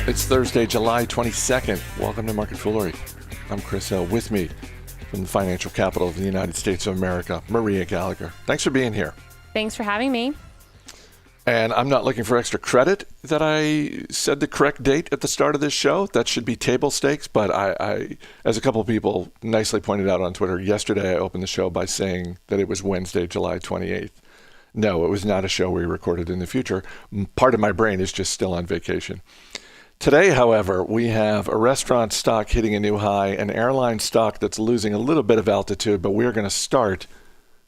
It's Thursday, July 22nd. Welcome to Market Foolery. I'm Chris Hill. With me from the financial capital of the United States of America, Maria Gallagher. Thanks for being here. Thanks for having me. And I'm not looking for extra credit that I said the correct date at the start of this show. That should be table stakes. But I as a couple of people nicely pointed out on Twitter, yesterday I opened the show by saying that it was Wednesday, July 28th. No, it was not a show we recorded in the future. Part of my brain is just still on vacation. Today, however, we have a restaurant stock hitting a new high, an airline stock that's losing a little bit of altitude, but we're going to start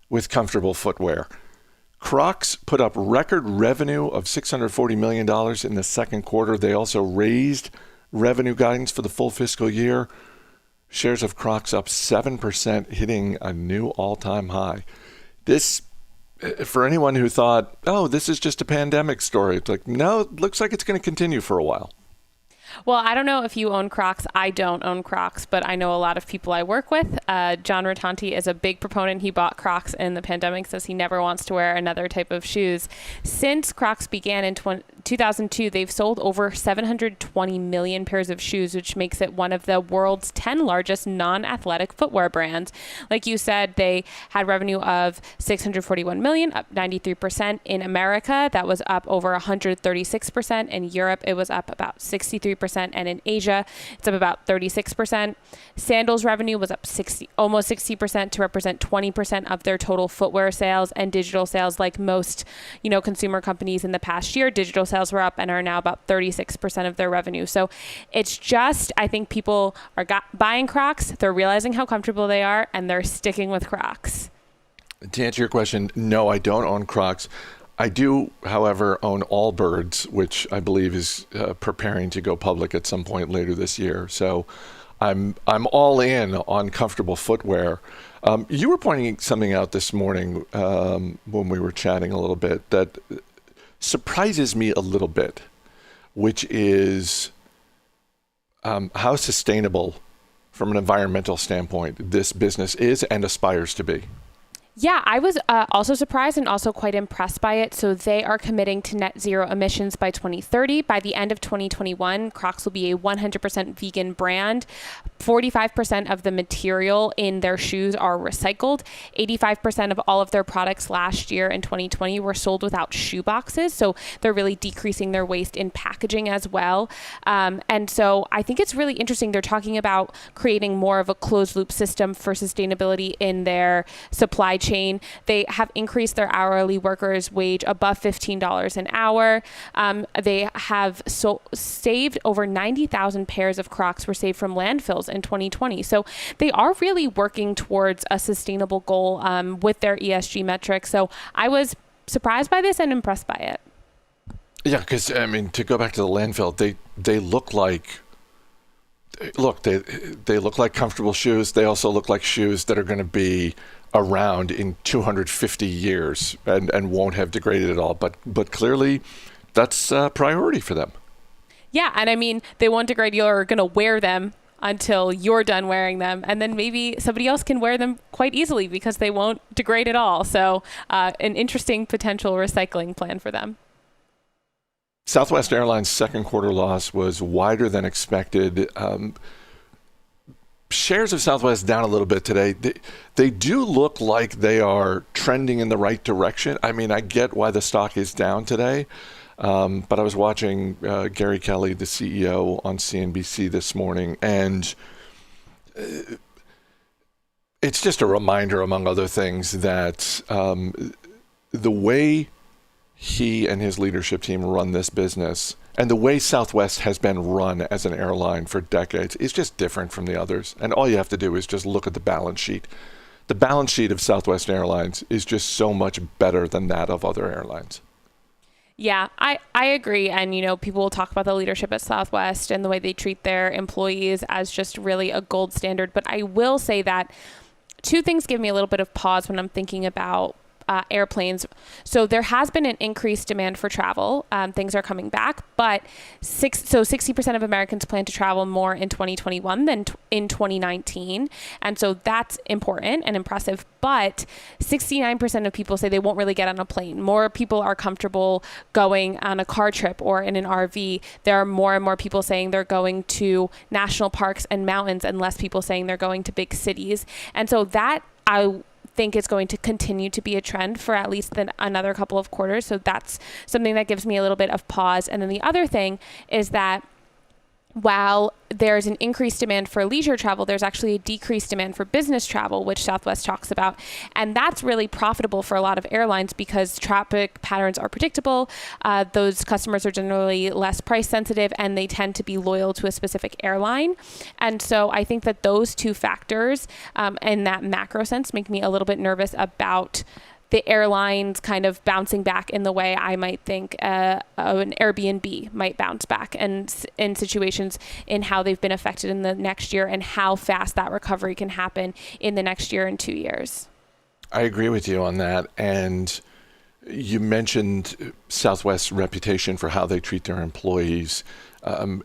with comfortable footwear. Crocs put up record revenue of $640 million in the second quarter. They also raised revenue guidance for the full fiscal year. Shares of Crocs up 7%, hitting a new all-time high. This, for anyone who thought, oh, this is just a pandemic story, it's like, no, it looks like it's going to continue for a while. Well, I don't know if you own Crocs. I don't own Crocs, but I know a lot of people I work with. John Rotanti is a big proponent. He bought Crocs in the pandemic, says he never wants to wear another type of shoes. Since Crocs began in 2002, they've sold over 720 million pairs of shoes, which makes it one of the world's 10 largest non-athletic footwear brands. Like you said, they had revenue of $641 million, up 93%. In America, that was up over 136%. In Europe, it was up about 63%. And in Asia, it's up about 36%. Sandals revenue was up almost 60% to represent 20% of their total footwear sales, and digital sales, like most, consumer companies in the past year, digital sales were up and are now about 36% of their revenue. So it's just, I think people are buying Crocs, they're realizing how comfortable they are, and they're sticking with Crocs. To answer your question, no, I don't own Crocs. I do, however, own Allbirds, which I believe is preparing to go public at some point later this year. So I'm all in on comfortable footwear. You were pointing something out this morning when we were chatting a little bit that surprises me a little bit, which is how sustainable from an environmental standpoint this business is and aspires to be. Yeah, I was also surprised and also quite impressed by it. So they are committing to net zero emissions by 2030. By the end of 2021, Crocs will be a 100% vegan brand. 45% of the material in their shoes are recycled. 85% of all of their products last year in 2020 were sold without shoe boxes. So they're really decreasing their waste in packaging as well. And so I think it's really interesting. They're talking about creating more of a closed loop system for sustainability in their supply chain. They have increased their hourly workers' wage above $15 an hour. They have saved over 90,000 pairs of Crocs were saved from landfills in 2020. So they are really working towards a sustainable goal with their ESG metrics. So I was surprised by this and impressed by it. Yeah, because to go back to the landfill, they look like they look like comfortable shoes. They also look like shoes that are going to be around in 250 years and won't have degraded at all. But clearly, that's a priority for them. Yeah, and they won't degrade. You're going to wear them until you're done wearing them, and then maybe somebody else can wear them quite easily because they won't degrade at all. So an interesting potential recycling plan for them. Southwest Airlines' second quarter loss was wider than expected. Shares of Southwest down a little bit today. They do look like they are trending in the right direction. I get why the stock is down today, but I was watching Gary Kelly, the CEO, on CNBC this morning, and it's just a reminder, among other things, that the way he and his leadership team run this business and the way Southwest has been run as an airline for decades is just different from the others. And all you have to do is just look at the balance sheet. The balance sheet of Southwest Airlines is just so much better than that of other airlines. Yeah, I agree. And, people will talk about the leadership at Southwest and the way they treat their employees as just really a gold standard. But I will say that two things give me a little bit of pause when I'm thinking about airplanes. So there has been an increased demand for travel. Things are coming back, but 60% of Americans plan to travel more in 2021 than in 2019. And so that's important and impressive. But 69% of people say they won't really get on a plane. More people are comfortable going on a car trip or in an RV. There are more and more people saying they're going to national parks and mountains, and less people saying they're going to big cities. And so that, I think, is going to continue to be a trend for at least another couple of quarters. So that's something that gives me a little bit of pause. And then the other thing is that while there's an increased demand for leisure travel, there's actually a decreased demand for business travel, which Southwest talks about. And that's really profitable for a lot of airlines because traffic patterns are predictable. Those customers are generally less price sensitive, and they tend to be loyal to a specific airline. And so I think that those two factors, in that macro sense, make me a little bit nervous about the airlines kind of bouncing back in the way I might think an Airbnb might bounce back, and in situations in how they've been affected in the next year and how fast that recovery can happen in the next year and 2 years. I agree with you on that. And you mentioned Southwest's reputation for how they treat their employees.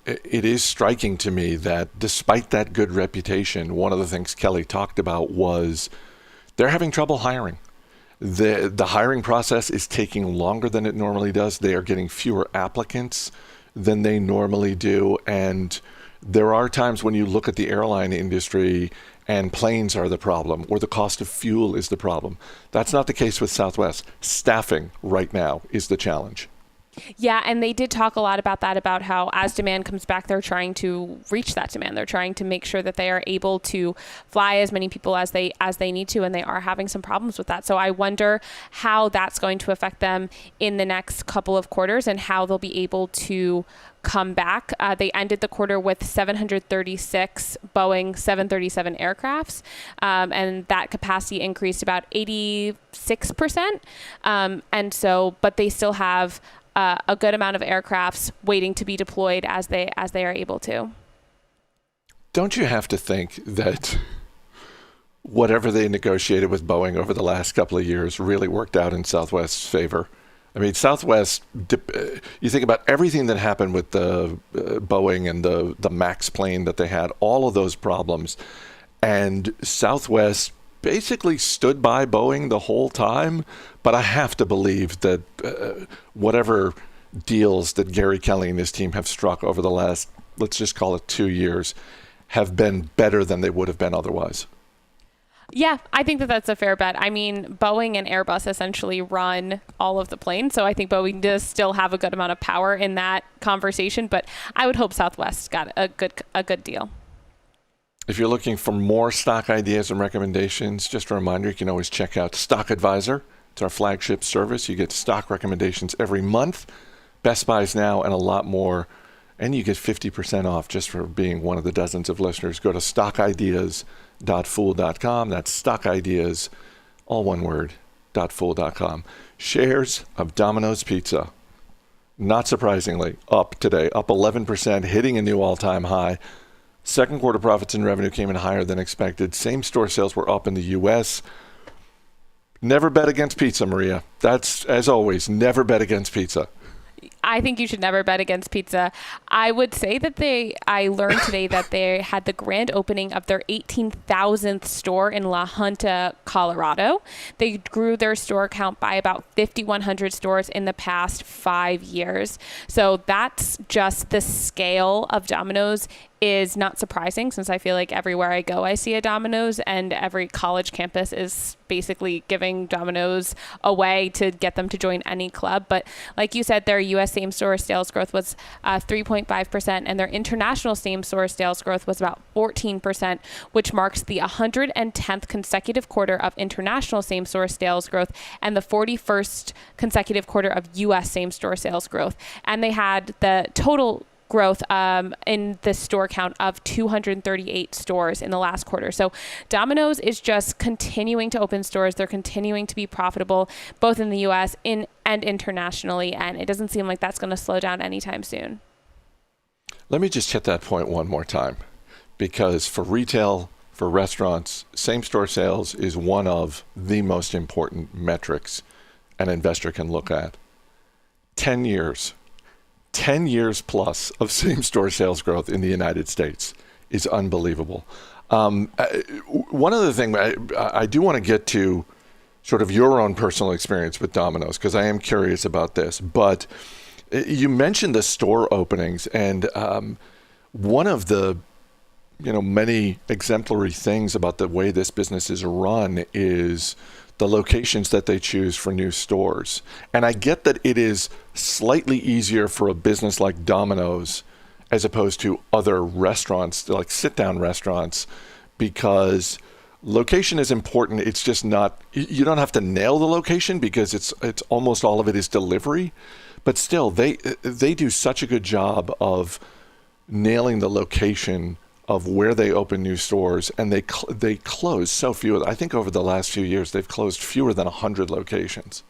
It is striking to me that despite that good reputation, one of the things Kelly talked about was they're having trouble hiring. The hiring process is taking longer than it normally does. They are getting fewer applicants than they normally do. And there are times when you look at the airline industry and planes are the problem, or the cost of fuel is the problem. That's not the case with Southwest. Staffing right now is the challenge. Yeah, and they did talk a lot about that, about how as demand comes back, they're trying to reach that demand. They're trying to make sure that they are able to fly as many people as they need to, and they are having some problems with that. So I wonder how that's going to affect them in the next couple of quarters and how they'll be able to come back. They ended the quarter with 736 Boeing 737 aircrafts, and that capacity increased about 86%. And so, but they still have a good amount of aircrafts waiting to be deployed as they are able to. Don't you have to think that whatever they negotiated with Boeing over the last couple of years really worked out in Southwest's favor? I mean, Southwest, you think about everything that happened with the Boeing and the MAX plane that they had, all of those problems, and Southwest basically stood by Boeing the whole time. But I have to believe that whatever deals that Gary Kelly and his team have struck over the last, let's just call it 2 years, have been better than they would have been otherwise. Yeah, I think that that's a fair bet. I mean, Boeing and Airbus essentially run all of the planes, so I think Boeing does still have a good amount of power in that conversation, but I would hope Southwest got a good deal. If you're looking for more stock ideas and recommendations, just a reminder, you can always check out Stock Advisor. It's our flagship service. You get stock recommendations every month, Best Buys now, and a lot more. And you get 50% off just for being one of the dozens of listeners. Go to stockideas.fool.com. That's stockideas, all one word, .fool.com. Shares of Domino's Pizza, not surprisingly, up today, up 11%, hitting a new all-time high. Second quarter profits and revenue came in higher than expected. Same-store sales were up in the U.S. Never bet against pizza, Maria. That's, as always, never bet against pizza. I think you should never bet against pizza. I would say that I learned today that they had the grand opening of their 18,000th store in La Junta, Colorado. They grew their store count by about 5,100 stores in the past 5 years. So that's just the scale of Domino's is not surprising, since I feel like everywhere I go, I see a Domino's, and every college campus is basically giving Domino's away to get them to join any club. But like you said, their U.S. same-store sales growth was 3.5%, and their international same-store sales growth was about 14%, which marks the 110th consecutive quarter of international same-store sales growth and the 41st consecutive quarter of U.S. same-store sales growth. And they had the total growth in the store count of 238 stores in the last quarter. So Domino's is just continuing to open stores. They're continuing to be profitable, both in the U.S. and internationally, and it doesn't seem like that's going to slow down anytime soon. Let me just hit that point one more time, because for retail, for restaurants, same-store sales is one of the most important metrics an investor can look at. 10 years plus of same-store sales growth in the United States is unbelievable. One other thing, I do want to get to sort of your own personal experience with Domino's, because I am curious about this. But you mentioned the store openings, and one of the many exemplary things about the way this business is run is the locations that they choose for new stores. And I get that it is slightly easier for a business like Domino's as opposed to other restaurants, like sit-down restaurants, because location is important. It's just not, you don't have to nail the location because it's almost all of it is delivery. But still, they do such a good job of nailing the location of where they open new stores, and they close so few. I think over the last few years, they've closed fewer than 100 locations.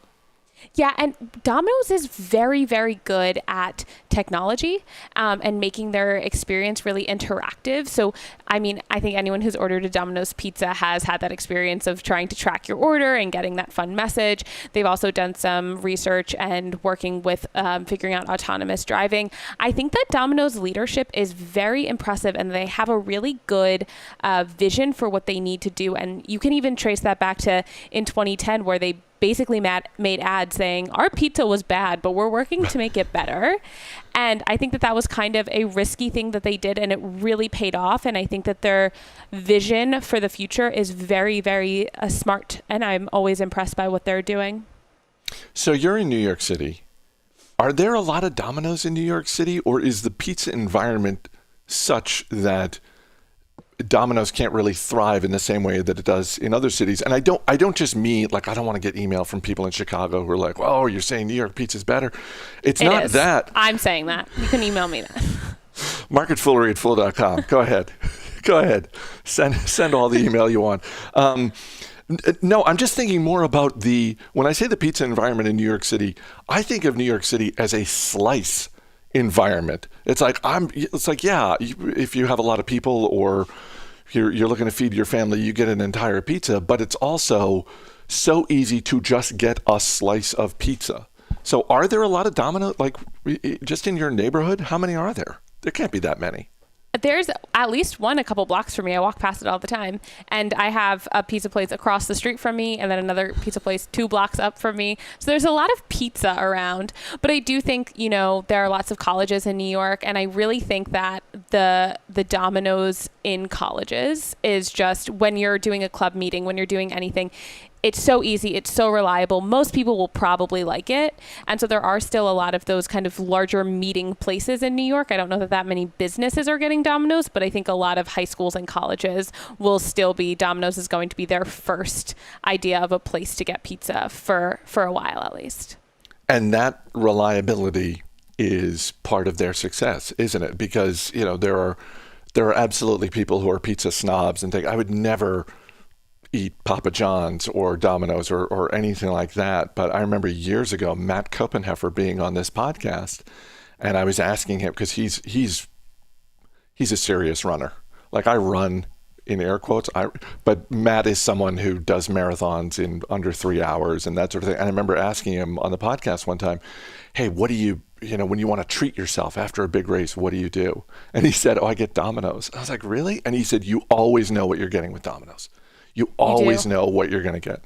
Yeah, and Domino's is very, very good at technology and making their experience really interactive. So, I mean, I think anyone who's ordered a Domino's pizza has had that experience of trying to track your order and getting that fun message. They've also done some research and working with figuring out autonomous driving. I think that Domino's leadership is very impressive, and they have a really good vision for what they need to do. And you can even trace that back to in 2010, where they basically made ads saying our pizza was bad, but we're working to make it better. And I think that was kind of a risky thing that they did, and it really paid off. And I think that their vision for the future is very, very smart, and I'm always impressed by what they're doing. So you're in New York City. Are there a lot of Domino's in New York City, or is the pizza environment such that Domino's can't really thrive in the same way that it does in other cities? And I don't just mean, like, I don't want to get email from people in Chicago who are like, well, you're saying New York pizza's better. It is. That. I'm saying that. You can email me that. marketfoolery@fool.com. Go ahead. Go ahead. Send all the email you want. No, I'm just thinking more about when I say the pizza environment in New York City, I think of New York City as a slice environment. It's like, yeah, if you have a lot of people or you're looking to feed your family, you get an entire pizza, but it's also so easy to just get a slice of pizza. So are there a lot of Domino's, like, just in your neighborhood? How many are there? There can't be that many. There's at least one a couple blocks from me. I walk past it all the time. And I have a pizza place across the street from me, and then another pizza place 2 blocks up from me. So there's a lot of pizza around. But I do think, there are lots of colleges in New York, and I really think that the Domino's in colleges is just, when you're doing a club meeting, when you're doing anything, it's so easy. It's so reliable. Most people will probably like it. And so there are still a lot of those kind of larger meeting places in New York. I don't know that many businesses are getting Domino's, but I think a lot of high schools and colleges will still be, Domino's is going to be their first idea of a place to get pizza for a while at least. And that reliability is part of their success, isn't it? Because, there are absolutely people who are pizza snobs and think, I would never eat Papa John's or Domino's or anything like that. But I remember years ago, Matt Koppenheffer being on this podcast, and I was asking him, because he's a serious runner. Like, I run in air quotes, but Matt is someone who does marathons in under 3 hours and that sort of thing. And I remember asking him on the podcast one time, hey, what do you, when you want to treat yourself after a big race, what do you do? And he said, I get Domino's. I was like, really? And he said, you always know what you're getting with Domino's. You always know what you're going to get.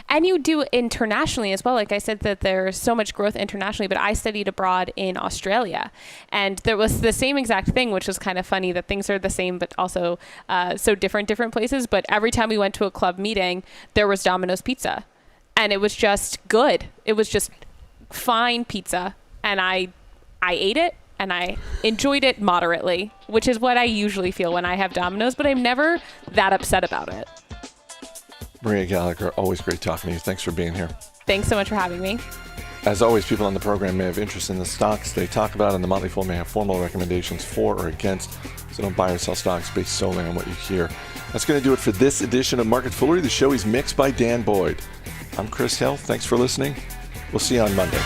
And you do internationally as well. Like I said, that there's so much growth internationally, but I studied abroad in Australia, and there was the same exact thing, which was kind of funny that things are the same, but also so different places. But every time we went to a club meeting, there was Domino's pizza, and it was just good. It was just fine pizza. And I ate it, and I enjoyed it moderately, which is what I usually feel when I have Domino's, but I'm never that upset about it. Maria Gallagher, always great talking to you. Thanks for being here. Thanks so much for having me. As always, people on the program may have interest in the stocks they talk about, and the Motley Fool may have formal recommendations for or against, so don't buy or sell stocks based solely on what you hear. That's going to do it for this edition of Market Foolery. The show is mixed by Dan Boyd. I'm Chris Hill. Thanks for listening. We'll see you on Monday.